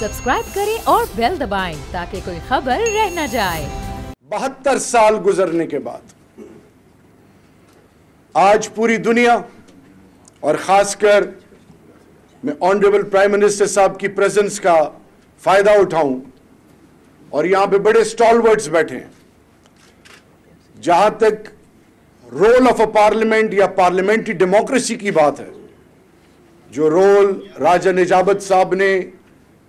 Subscribe करें और bell दबाएं ताकि कोई खबर रह न जाए। 72 साल गुजरने के बाद आज पूरी दुनिया और खासकर मैं ऑनरेबल प्राइम मिनिस्टर साहब की प्रेजेंस का फायदा उठाऊं और यहां पे बड़े स्टॉलवर्ड्स बैठे हैं। जहां तक रोल ऑफ अ पार्लियामेंट या पार्लियामेंट्री डेमोक्रेसी की बात है, जो रोल राजा निजामत साहब ने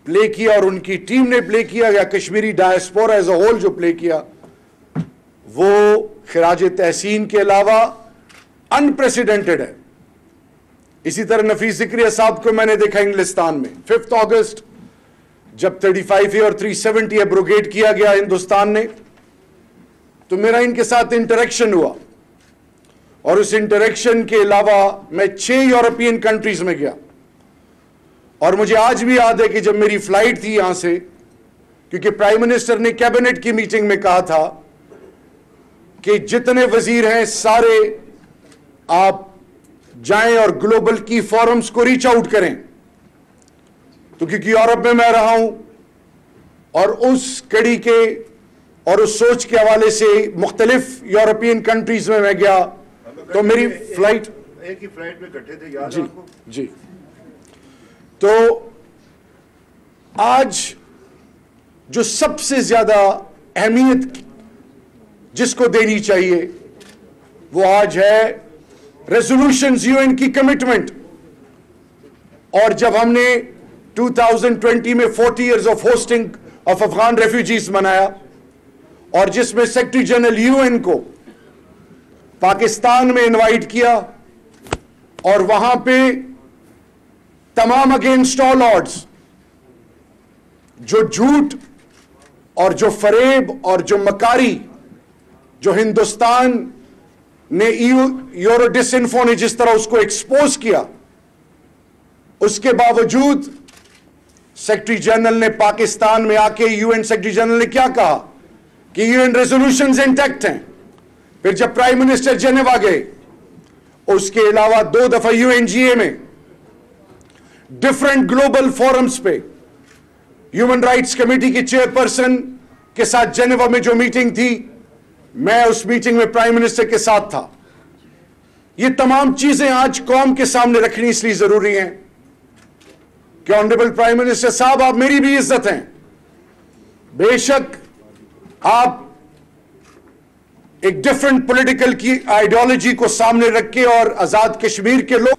प्ले किया और उनकी टीम ने प्ले किया या Kashmiri diaspora as a whole जो प्ले किया, वो खिराज तहसीन के अलावा अनप्रेसिडेंटेड है। इसी तरह नफीस ज़िक्रिया साहब को मैंने देखा इंग्लिस्तान में 5 अगस्त जब 35A और 370 एब्रोगेट किया गया हिंदुस्तान ने, तो मेरा इनके साथ इंटरेक्शन हुआ और उस इंटरेक्शन के अलावा मैं 6 यूरोपियन कंट्रीज में गया। और मुझे आज भी याद है कि जब मेरी फ्लाइट थी यहां से, क्योंकि प्राइम मिनिस्टर ने कैबिनेट की मीटिंग में कहा था कि जितने वजीर हैं सारे आप जाएं और ग्लोबल की फोरम्स को रीच आउट करें। तो क्योंकि यूरोप में मैं रहा हूं और उस कड़ी के और उस सोच के हवाले से मुख्तलिफ यूरोपियन कंट्रीज में मैं गया, तो मेरी फ्लाइट एक ही फ्लाइट में इकट्ठे थे, याद जी है आपको? जी। तो आज जो सबसे ज्यादा अहमियत जिसको देनी चाहिए वो आज है रेजोल्यूशंस, यूएन की कमिटमेंट। और जब हमने 2020 में 40 years of hosting of Afghan refugees मनाया और जिसमें सेक्रेटरी जनरल यूएन को पाकिस्तान में इनवाइट किया और वहां पे तमाम अगेंस्ट ऑल ऑड्स जो झूठ और जो फरेब और जो मकारी जो हिंदुस्तान ने यूरो डिसइंफो ने जिस तरह उसको एक्सपोज किया, उसके बावजूद सेक्रेटरी जनरल ने पाकिस्तान में आके यूएन सेक्रेटरी जनरल ने क्या कहा कि यूएन रेजोल्यूशंस इंटैक्ट हैं। फिर जब प्राइम मिनिस्टर जेनेवा गए, उसके अलावा 2 दफा यूएनजीए में डिफरेंट ग्लोबल फोरम्स पे ह्यूमन राइट्स कमेटी के चेयरपर्सन के साथ जेनेवा में जो मीटिंग थी, मैं उस मीटिंग में प्राइम मिनिस्टर के साथ था। ये तमाम चीजें आज कौम के सामने रखनी इसलिए जरूरी हैं कि ऑनरेबल प्राइम मिनिस्टर साहब, आप मेरी भी इज्जत हैं। बेशक आप एक डिफरेंट पॉलिटिकल की आइडियोलॉजी को सामने रख के और आजाद कश्मीर के लोग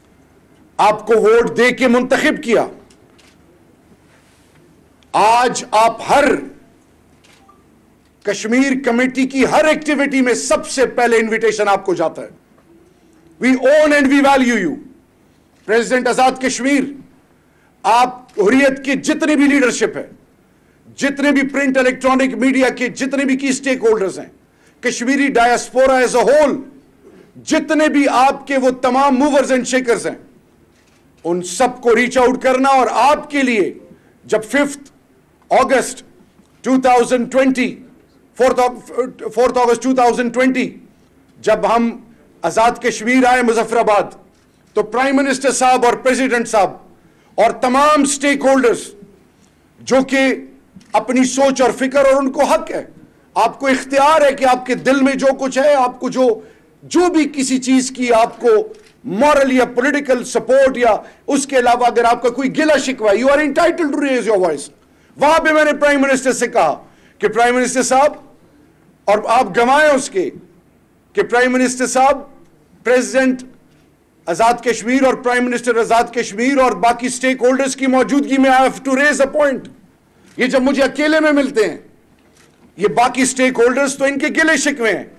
आपको वोट दे के मुंतखब किया। आज आप हर कश्मीर कमेटी की हर एक्टिविटी में सबसे पहले इनविटेशन आपको जाता है। We own and we value you. President Azad Kashmir, आप हुर्रियत की जितनी भी लीडरशिप है, जितने भी प्रिंट इलेक्ट्रॉनिक मीडिया के जितने भी की स्टेक होल्डर्स हैं, Kashmiri diaspora as a whole, जितने भी आपके वो तमाम मूवर्स एंड शेकर्स हैं, उन सबको रीच आउट करना। और आपके लिए जब 5 अगस्त 2020 4 अगस्त 2020 जब हम आजाद कश्मीर आए मुजफ्फराबाद, तो प्राइम मिनिस्टर साहब और प्रेसिडेंट साहब और तमाम स्टेक होल्डर्स जो कि अपनी सोच और फिक्र, और उनको हक है, आपको इख्तियार है कि आपके दिल में जो कुछ है, आपको जो भी किसी चीज की आपको मॉरल या पॉलिटिकल सपोर्ट या उसके अलावा अगर आपका कोई गिला शिकवा, you are entitled to raise your voice. वहां पे मैंने प्राइम मिनिस्टर से कहा कि प्राइम मिनिस्टर साहब, और आप गवाएं उसके कि प्राइम मिनिस्टर साहब, प्रेसिडेंट आजाद कश्मीर और प्राइम मिनिस्टर आजाद कश्मीर और बाकी स्टेक होल्डर्स की मौजूदगी में I have to raise a point. ये जब मुझे अकेले में मिलते हैं, ये बाकी स्टेक होल्डर्स तो इनके गिले शिकवे हैं,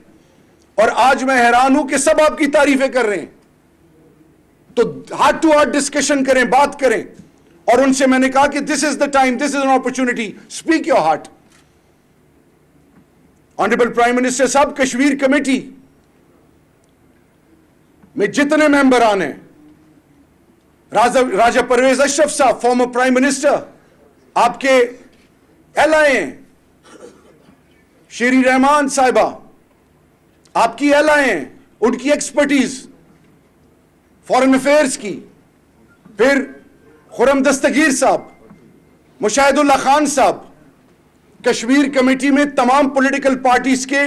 और आज मैं हैरान हूं कि सब आपकी तारीफें कर रहे हैं। तो हार्ट टू हार्ट डिस्कशन करें, बात करें। और उनसे मैंने कहा कि this is the time, this is an opportunity, speak your heart. Honourable prime minister साहब, कश्मीर कमेटी में जितने मेंबरान हैं, राजा परवेज अशरफ साहब फॉर्मर प्राइम मिनिस्टर, आपके एलआई हैं, शेरी रहमान साहिबा आपकी एलआई हैं, उनकी एक्सपर्टीज फॉरेन अफेयर्स की, फिर खुरम दस्तगीर साहब, मुशाहिद उल्लाह खान साहब कश्मीर कमेटी में तमाम पॉलिटिकल पार्टीज के,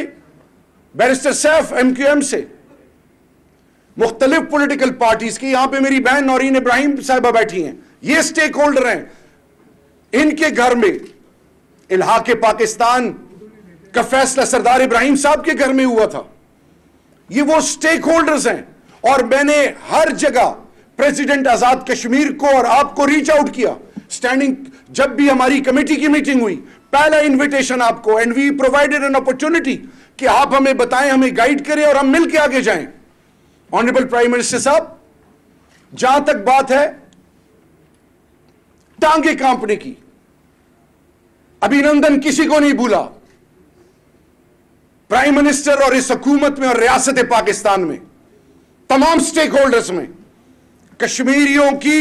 बैरिस्टर सैफ MQM से, मुख्तलिफ पॉलिटिकल पार्टीज की, यहां पे मेरी बहन नौरीन इब्राहिम साहिबा बैठी हैं, ये स्टेक होल्डर हैं। इनके घर में इल्हाक़े पाकिस्तान का फैसला सरदार इब्राहिम साहब के घर में हुआ था। ये वो स्टेक होल्डर्स हैं। और मैंने हर जगह प्रेसिडेंट आजाद कश्मीर को और आपको रीच आउट किया, स्टैंडिंग, जब भी हमारी कमेटी की मीटिंग हुई, पहला इन्विटेशन आपको, and we provided an opportunity कि आप हमें बताएं, हमें गाइड करें और हम मिलकर आगे जाएं। ऑनरेबल प्राइम मिनिस्टर साहब, जहां तक बात है टांगे कांपने की, अभिनंदन किसी को नहीं भूला। प्राइम मिनिस्टर और इस हुकूमत में और रियासत पाकिस्तान में तमाम स्टेक होल्डर्स में कश्मीरियों की,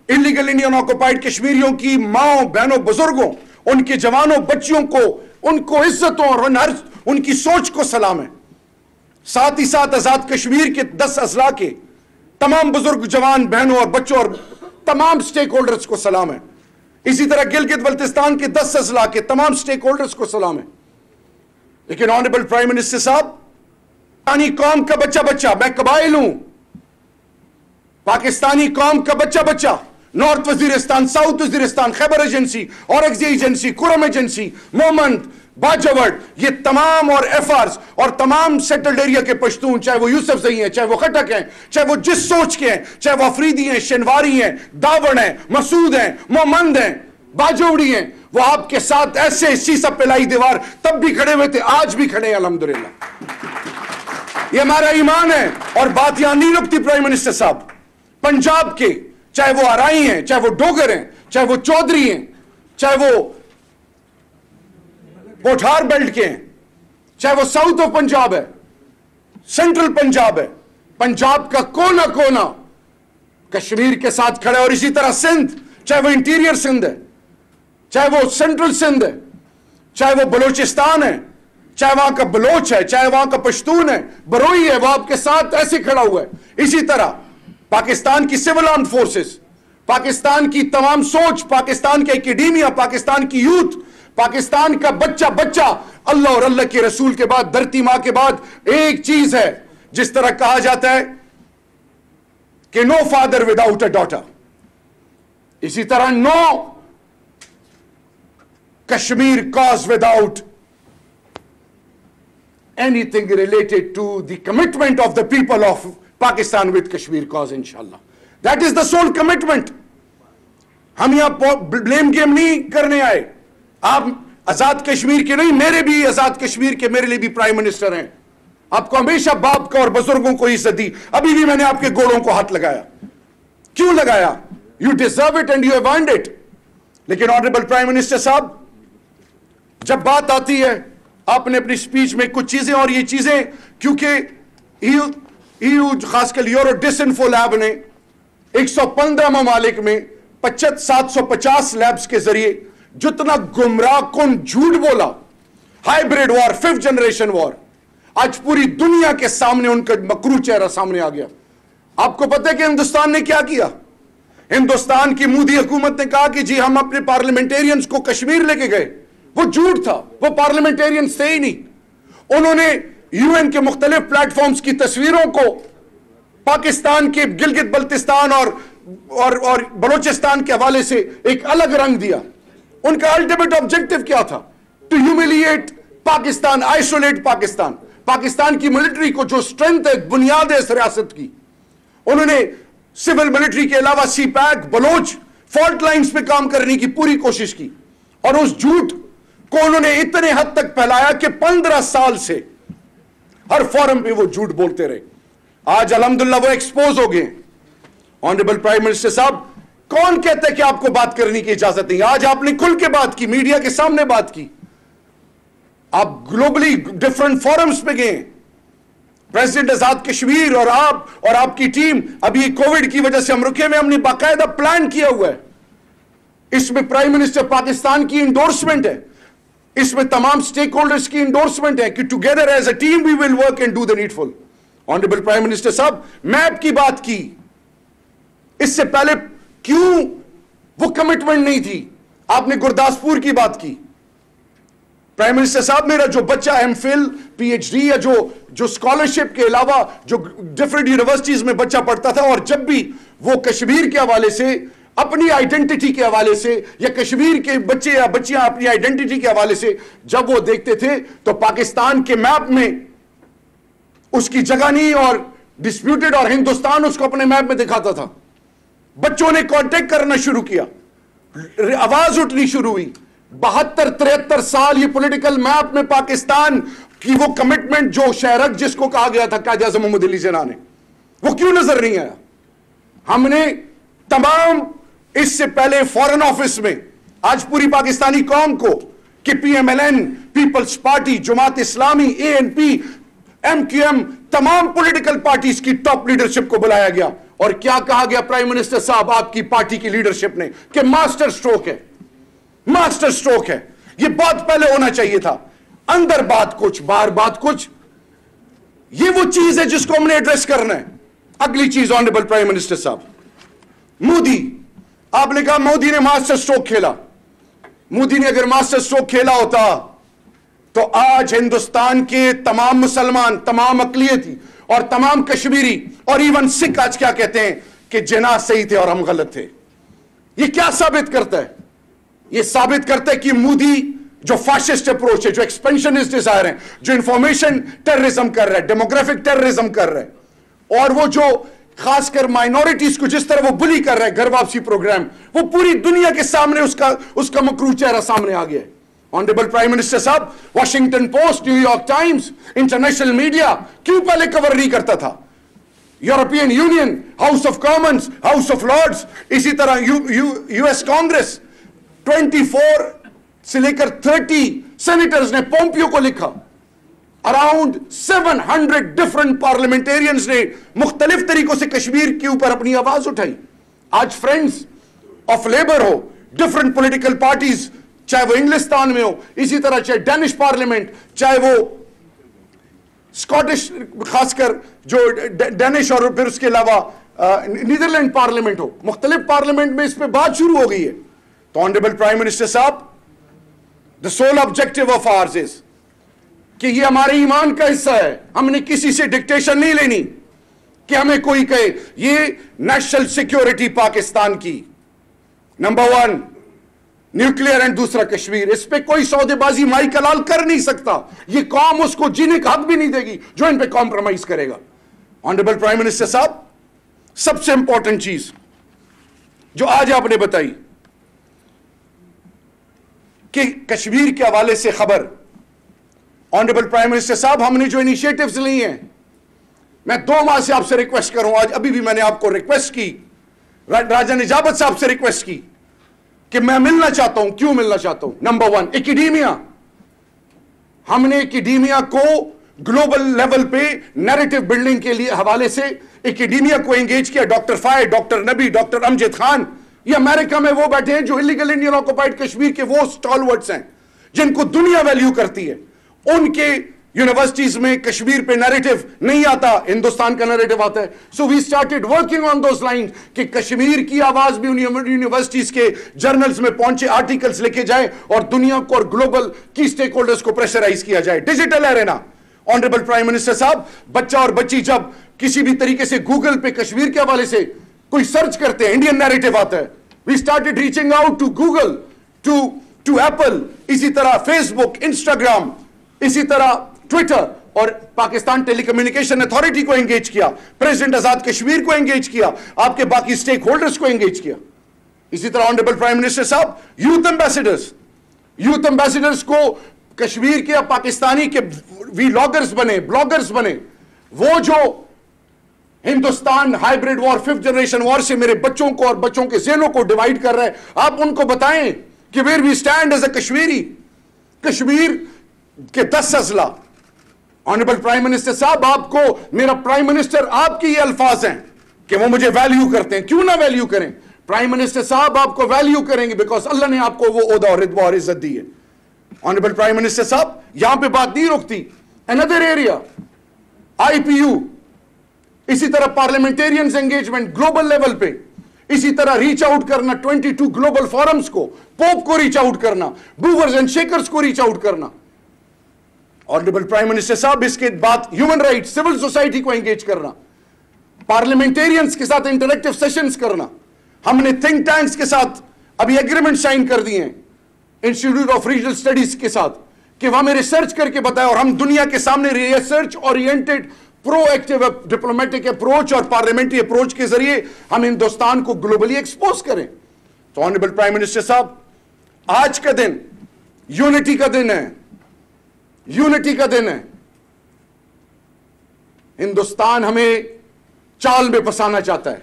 इलीगल इंडियन ऑक्युपाइड कश्मीरियों की माओ बहनों बुजुर्गों, उनके जवानों बच्चियों को, उनको इज्जतों और उनकी सोच को सलाम है। साथ ही साथ आजाद कश्मीर के 10 अजला के तमाम बुजुर्ग जवान बहनों और बच्चों और तमाम स्टेक होल्डर्स को सलाम है। इसी तरह गिलगित बल्तिस्तान के 10 अजला के तमाम स्टेक होल्डर्स को सलाम है। लेकिन ऑनरेबल प्राइम मिनिस्टर साहब, पाकिस्तानी कौम का बच्चा बच्चा, मैं कबाइल हूं, पाकिस्तानी कौम का बच्चा बच्चा, north Waziristan, south Waziristan, Khyber agency, Aurangzeb agency, Kurram agency, Mohmand, बाजवट, ये तमाम और एफआर्स और तमाम सेटल्ड एरिया के पश्तून, चाहे वो यूसुफ जई हैं, चाहे वो खटक हैं, चाहे वो जिस सोच के हैं, चाहे वो अफरीदी हैं, शनवारी हैं, दावड़ हैं, मसूद हैं, मोमंद हैं, बाजवड़ी हैं, वो आपके साथ ऐसे शीशा पिलाई दीवार तब भी खड़े हुए थे, आज भी खड़े हैं अल्हम्दुलिल्लाह। ये हमारा ईमान है। और बात यहां नहीं रुकती प्राइम मिनिस्टर साहब, पंजाब के, चाहे वो आराई हैं, चाहे वो डोगर हैं, चाहे वो चौधरी हैं, चाहे वो पोठार बेल्ट के हैं, चाहे वो साउथ ऑफ पंजाब है, सेंट्रल पंजाब है, पंजाब का कोना कोना कश्मीर के साथ खड़ा है। और इसी तरह सिंध, चाहे वो इंटीरियर सिंध है, चाहे वो सेंट्रल सिंध है, चाहे वो बलूचिस्तान है, चाहे वहां का बलोच है, चाहे वहां का पश्तून है, बरोई है, वो आपके साथ ऐसे खड़ा हुआ है। इसी तरह पाकिस्तान की सिविल आर्म फोर्सेस, पाकिस्तान की तमाम सोच, पाकिस्तान के एकेडेमिया, पाकिस्तान की यूथ, पाकिस्तान का बच्चा बच्चा, अल्लाह और अल्लाह के रसूल के बाद, धरती मां के बाद एक चीज है, जिस तरह कहा जाता है कि no father without a daughter, इसी तरह no Kashmir cause without anything related to the commitment of the people of Pakistan with Kashmir cause, इंशाल्लाह that is the soul commitment. हम यहां ब्लेम गेम नहीं करने आए। आप आजाद कश्मीर के नहीं, मेरे भी आजाद कश्मीर के, मेरे लिए भी प्राइम मिनिस्टर हैं। आपको हमेशा बाप का और बुजुर्गों को इज्जत दी, अभी भी मैंने आपके गोड़ों को हाथ लगाया। क्यों लगाया? You deserve it and you have earned it. लेकिन ऑनरेबल प्राइम मिनिस्टर साहब, जब बात आती है, आपने अपनी स्पीच में कुछ चीजें, और ये चीजें क्योंकि EU खासकर यूरो डिसइंफो लैब ने 115 ममालिक में 750 लैब्स के जरिए जितना गुमराह कुन झूठ बोला, hybrid war, 5th generation war, आज पूरी दुनिया के सामने उनका मकरू चेहरा सामने आ गया। आपको पता है कि हिंदुस्तान ने क्या किया? हिंदुस्तान की मोदी हुकूमत ने कहा कि जी हम अपने पार्लियामेंटेरियंस को कश्मीर लेके गए। वो झूठ था, वो पार्लियामेंटेरियंस थे ही नहीं। उन्होंने UN के मुख्तलिफ प्लेटफॉर्म्स की तस्वीरों को पाकिस्तान के गिलगित बल्तिस्तान और बलोचिस्तान के हवाले से एक अलग रंग दिया। उनका अल्टीमेट ऑब्जेक्टिव क्या था? To humiliate Pakistan, isolate Pakistan. Pakistan की मिलिट्री को जो स्ट्रेंथ है, बुनियाद है इस रियासत की, उन्होंने सिविल मिलिट्री के अलावा CPAC, बलोच, फॉल्ट लाइंस पे काम करने की पूरी कोशिश की। और उस झूठ को उन्होंने इतने हद तक फैलाया कि 15 साल से हर फोरम पे वो झूठ बोलते रहे। आज अल्हम्दुलिल्लाह वो एक्सपोज हो गए। ऑनरेबल प्राइम मिनिस्टर साहब, कौन कहता है कि आपको बात करने की इजाजत नहीं? आज आपने खुल के बात की, मीडिया के सामने बात की, आप ग्लोबली डिफरेंट फोरम्स पे गए। प्रेसिडेंट आजाद कश्मीर और आप और आपकी टीम, अभी कोविड की वजह से हम रुके हुए, हमने बाकायदा प्लान किया हुआ है। इसमें प्राइम मिनिस्टर पाकिस्तान की इंडोर्समेंट है, इसमें तमाम स्टेक होल्डर्स की इंडोर्समेंट है कि together as a team we will work and do the needful. Honourable prime minister साहब, मैप की बात की, इससे पहले क्यों वो कमिटमेंट नहीं थी? آپ نے گرداسپور کی بات کی. پرائم منسٹر صاحب میرا جو بچہ M Phil P H D یا جو اسکالرشپ کے علاوہ جو ڈفرینٹ یونیورسٹیز میں بچہ پڑھتا تھا, اور جب بھی وہ کشمیر کے حوالے سے, اپنی آئیڈینٹی کے حوالے سے, یا کشمیر کے بچے یا بچیاں اپنی آئیڈینٹی کے حوالے سے جب وہ دیکھتے تھے تو پاکستان کے میپ میں اس کی جگہ نہیں اور ڈسپیوٹڈ, اور ہندوستان اس کو اپنے میپ میں دکھاتا تھا. بچوں نے کانٹیکٹ کرنا شروع کیا, آواز اٹھنی شروع ہوئی. 72-73 سال یہ پولیٹیکل میپ میں پاکستان کی وہ کمٹمنٹ جو شہرک جس کو کہا گیا تھا قائد اعظم محمد علی جناح نے, وہ کیوں نظر نہیں آیا؟ ہم نے تمام اس سے پہلے فورن آفس میں آج پوری پاکستانی قوم کو کہ P M L N, peoples party, Jamaat Islami, A N P, M Q M, تمام پولیٹیکل پارٹیز کی ٹاپ لیڈرشپ کو بلایا گیا, اور کیا کہا گیا پرائم منسٹر صاحب آپ کی پارٹی کی لیڈرشپ نے کہ ماسٹر سٹروک ہے, ماسٹر سٹروک ہے. یہ بہت پہلے ہونا چاہیے تھا. اندر بات کچھ, باہر بات کچھ, یہ وہ چیز ہے جس کو ہم نے ایڈریس کرنا ہے. اگلی چیز آنریبل پرائم منسٹر صاحب, مودی, آپ نے کہا مودی نے ماسٹر سٹروک کھیلا. مودی نے اگر ماسٹر سٹروک کھیلا ہوتا تو آج ہندوستان کے تمام مسلمان, تمام اقلیتی اور تمام کشمیری اور ایون سکھ آج کیا کہتے ہیں کہ جناح صحیح تھے اور ہم غلط تھے. یہ کیا ثابت کرتا ہے؟ یہ ثابت کرتا ہے کہ مودی جو فاشسٹ اپروچ ہے, جو ایکسپینشنسٹ ڈیزائر ہیں, جو انفارمیشن ٹیررزم کر رہا ہے, ڈیموگرافک ٹیررزم کر رہا ہے, اور وہ جو خاص کر مائنورٹیز کو جس طرح وہ بلی کر رہا ہے, گھر واپسی پروگرام, وہ پوری دنیا کے سامنے اس کا مکروہ چہرہ سامنے آ گیا ہے. آنریبل پرائم منسٹر صاحب, Washington post, new York Times, international media کیوں پہلے کور نہیں کرتا تھا؟ European union, house of Commons, house of Lords, اسی طرح یو ایس کانگریس, 24 سے لے کر 30 سینیٹرز نے پومپیو کو لکھا. اراؤنڈ 700 ڈفرنٹ پارلیمنٹیرینز نے مختلف طریقوں سے کشمیر کے اوپر اپنی آواز اٹھائی. آج friends of labour who, different political parties, چاہے وہ انگلستان میں ہو, اسی طرح چاہے ڈینش پارلیمنٹ, چاہے وہ اسکاٹش, خاص کر جو ڈینش, اور پھر اس کے علاوہ نیدرلینڈ پارلیمنٹ ہو, مختلف پارلیمنٹ میں اس پہ بات شروع ہو گئی ہے. تو آنریبل پرائم منسٹر صاحب, the sole objective of ours is کہ یہ ہمارے ایمان کا حصہ ہے. ہم نے کسی سے ڈکٹیشن نہیں لینی کہ ہمیں کوئی کہے. یہ نیشنل سیکیورٹی پاکستان کی نمبر 1 نیوکلیئر اینڈ دوسرا کشمیر, اس پہ کوئی سودے بازی مائی کلال کر نہیں سکتا. یہ قوم اس کو جینے کا حق بھی نہیں دے گی جو ان پہ کمپرومائز کرے گا. آنریبل پرائم منسٹر صاحب, سب سے امپورٹنٹ چیز جو آج آپ نے بتائی کہ کشمیر کے حوالے سے خبر, آنریبل پرائم منسٹر صاحب ہم نے جو انیشیٹیوز لی ہیں, میں 2 ماہ سے آپ سے ریکویسٹ کروں, آج ابھی بھی میں نے آپ کو ریکویسٹ کی, راجہ نجابت صاحب سے ریکویسٹ کی کہ میں ملنا چاہتا ہوں. کیوں ملنا چاہتا ہوں؟ نمبر 1 ایکیڈیمیا. ہم نے ایکیڈیمیا کو گلوبل لیول پہ نیریٹو بلڈنگ کے لیے حوالے سے ایکیڈیمیا کو انگیج کیا. ڈاکٹر فائد, ڈاکٹر نبی, ڈاکٹر امجد خان, یہ امریکہ میں وہ بیٹھے ہیں جو اللیگل انڈین آکوپائڈ کشمیر کے وہ سٹالورٹس ہیں جن کو دنیا ویلیو کرتی ہے. ان کے یونیورسٹیز میں کشمیر پہ نیریٹو نہیں آتا, ہندوستان کا نیریٹو آتا ہے. So we started working on those lines کہ کشمیر کی آواز بھی یونیورسٹیز کے جرنلز میں پہنچے, آرٹیکلز لکھے جائیں اور دنیا کو اور گلوبل کی سٹیک ہولڈرز کو پریشرائز کیا جائے. Digital arena, honourable prime minister صاحب, بچہ اور بچی جب کسی بھی طریقے سے گوگل پہ کشمیر کے حوالے سے کوئی سرچ کرتے ہیں, انڈین نیریٹو آتا ہے. We started reaching out to Google, to Apple, اسی طرح فیس بک, انسٹاگرام, اسی طرح ٹویٹر, اور پاکستان ٹیلی کمیونیکیشن اتھارٹی کو انگیج کیا, پریزیڈنٹ آزاد کشمیر کو انگیج کیا, آپ کے باقی سٹیک ہولڈرز کو انگیج کیا. اسی طرح آنریبل پرائم منسٹر صاحب, یوتھ ایمبیسیڈرز کو کشمیر کے یا پاکستانی کے ویلاگرز بنے, بلاگرز بنے, وہ جو ہندوستان ہائیبریڈ وار, 5th جنریشن وار سے میرے بچوں کو اور بچوں کے ذہنوں کو ڈیوائیڈ کر رہا ہے. آپ ان کو بتائیں کہ where we stand as a Kashmiri, Kashmir کے 10 اضلاع. آنریبل پرائم منسٹر صاحب, آپ کو میرا پرائم منسٹر, آپ کی یہ الفاظ ہیں کہ وہ مجھے ویلیو کرتے ہیں. کیوں نہ ویلیو کریں؟ پرائم منسٹر صاحب آپ کو ویلیو کریں گے بیکاز اللہ نے آپ کو وہ عہدہ اور رتبہ اور عزت دی ہے. آنریبل پرائم منسٹر صاحب, یہاں پہ بات نہیں رکتی. another area, IPU, اسی طرح پارلیمنٹیرینز انگیجمنٹ گلوبل لیول پہ, इसी तरह रीच आउट करना 22 ग्लोबल फोरम्स को, पोप को रीच आउट करना, मूवर्स एंड शेकर्स को रीच आउट करना। ऑनरेबल प्राइम मिनिस्टर साहब, इसके बाद ह्यूमन राइट्स, सिविल सोसाइटी को एंगेज करना, पार्लियामेंटेरियंस के साथ इंटरेक्टिव सेशंस करना। हमने थिंक टैंक्स के साथ अभी एग्रीमेंट साइन कर दिए हैं इंस्टीट्यूट ऑफ रीजनल स्टडीज के साथ कि वह हमें रिसर्च करके बताए और हम दुनिया के सामने research oriented proactive diplomatic approach और पार्लियामेंट्री अप्रोच के जरिए हम हिंदुस्तान को ग्लोबली एक्सपोज करें। तो ऑनरेबल प्राइम मिनिस्टर साहब, आज का दिन यूनिटी का दिन है, यूनिटी का दिन है। हिंदुस्तान हमें चाल में फंसाना चाहता है,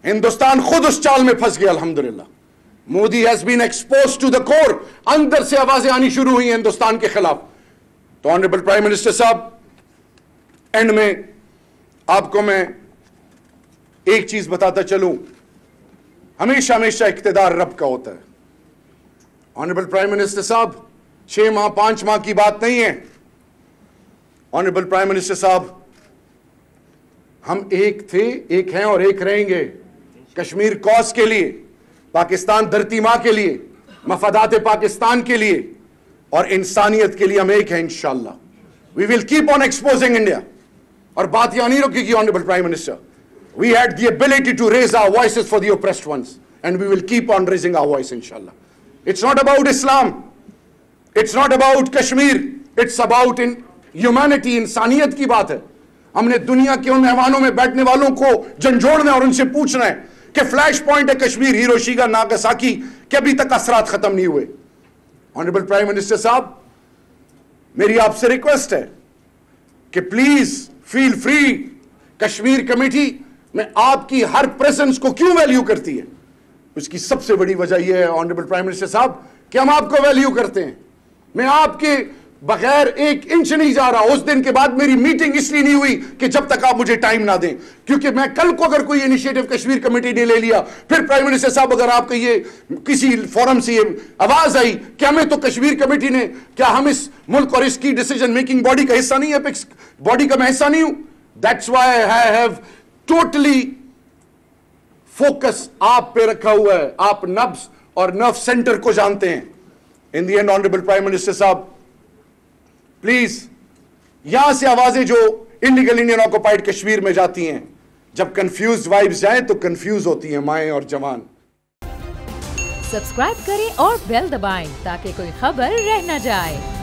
हिंदुस्तान खुद उस चाल में फंस गया। अल्हम्दुलिल्लाह, Modi has been expose to the core. अंदर से आवाजें आनी शुरू हुई हिंदुस्तान के खिलाफ। तो ऑनरेबल प्राइम मिनिस्टर साहब, एंड में आपको मैं एक चीज बताता चलूं, हमेशा हमेशा इख्तिदार रब का होता है। ऑनरेबल प्राइम मिनिस्टर साहब, 6 माह 5 माह की बात नहीं है। ऑनरेबल प्राइम मिनिस्टर साहब, हम एक थे, एक हैं और एक रहेंगे। कश्मीर कॉज के लिए, पाकिस्तान धरती मां के लिए, मफादात पाकिस्तान के लिए और इंसानियत के लिए हम एक हैं इंशाअल्लाह। We will keep on exposing India. और बात यहां नहीं रुकेगी honourable prime minister. We had the ability to raise our voices for the oppressed ones and we will keep on raising our voice इंशाअल्लाह। It's not about Islam, it's not about Kashmir, it's about in humanity, इंसानियत की बात है। हमने दुनिया के उन मेहमानों में बैठने वालों को झंझोड़ना और उनसे पूछना है कि फ्लैश पॉइंट है कश्मीर, हिरोशिमा नागासाकी के अभी तक असरात खत्म नहीं हुए। ऑनरेबल प्राइम मिनिस्टर साहब, मेरी आपसे रिक्वेस्ट है कि please feel free. Kashmir committee में आपकी हर प्रेजेंस को क्यों वैल्यू करती है? उसकी सबसे बड़ी वजह यह है ऑनरेबल प्राइम मिनिस्टर साहब कि हम आपको वैल्यू करते हैं। मैं आपके बगैर 1 इंच नहीं जा रहा। उस दिन के बाद मेरी मीटिंग इसलिए नहीं हुई कि जब तक आप मुझे टाइम ना दें, क्योंकि मैं कल को अगर कोई इनिशिएटिव कश्मीर कमेटी ने ले लिया, फिर प्राइम मिनिस्टर साहब अगर आपको ये किसी फोरम से ये आवाज आई कि हमें तो कश्मीर कमेटी ने, क्या हम इस मुल्क और इसकी डिसीजन मेकिंग बॉडी का हिस्सा नहीं है, अपेक्स बॉडी का मैं हिस्सा नहीं हूं? That's why I have totally focus आप पे रखा हुआ है। आप नब्ज और नर्व सेंटर को जानते हैं। In the end honourable prime minister साहब, प्लीज यहां से आवाजें जो इलीगल इंडियन ऑक्युपाइड कश्मीर में जाती हैं, जब कंफ्यूज वाइब्स जाएं तो कंफ्यूज होती हैं माएं और जवान। सब्सक्राइब करें और बेल दबाएं ताकि कोई खबर रह न जाए।